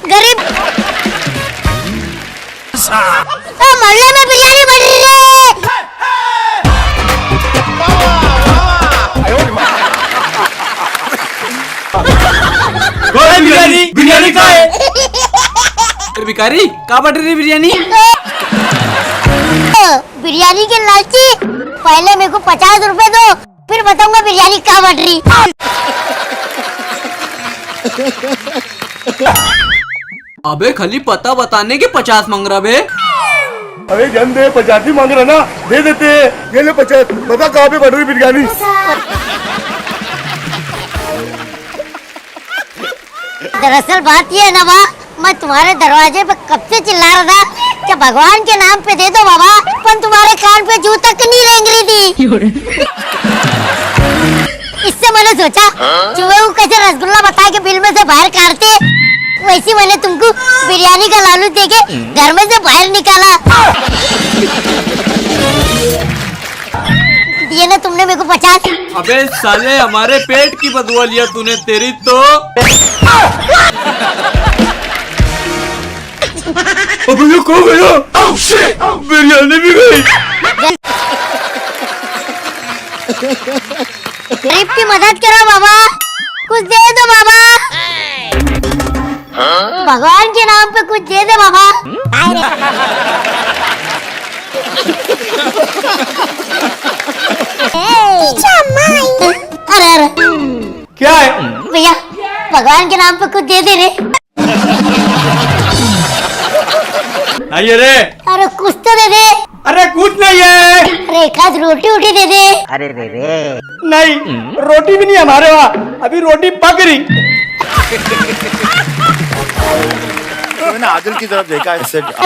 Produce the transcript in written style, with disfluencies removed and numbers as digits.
गरीब मोहल्ले में बिरयानी बन रही है। बिरयानी बिरयानी का है अरे भिखारी कहाँ बट रही बिरयानी? बिरयानी के लालची, पहले मेरे को 50 रुपए दो, फिर बताऊंगा बिरयानी कहाँ बट रही। अबे खाली पता बताने के 50 मांग रहा बे। अरे जन दे 50 ही मांग रहा ना, दे देते हैं। ये ले 50, बता कहाँ पे बन रही बिरयानी? दरअसल बात ये है ना बा, मैं तुम्हारे दरवाजे पे कब से चिल्ला रहा था कि भगवान के नाम पे दे दो बाबा, पर तुम्हारे कान पे जू तक नहीं रेंग रही थी। इससे मैंने सोचा चूहे को कैसे रसगुल्ला बता के बिल में से बाहर काटते, वैसे मैंने तुमको बिरयानी का लालू देके घर में से बाहर निकाला। दिए ना तुमने मेरे को 50। अबे साले हमारे पेट की बदुआ लिया तूने, तेरी तो। अबे ये कौन गया? बिरयानी भी गई। गरीब की मदद करो बाबा, कुछ दे दो बाबा। भगवान के नाम पे कुछ दे दे बाबा। अरे अरे क्या है? भैया भगवान के नाम पे कुछ दे दे रे। नहीं रे। अरे कुछ तो दे दे। अरे कुछ नहीं है। अरे एक आध रोटी उठी दे दे। नहीं, रोटी भी नहीं हमारे वहाँ, अभी रोटी पक रही। मैंने आदिल की तरफ देखा इससे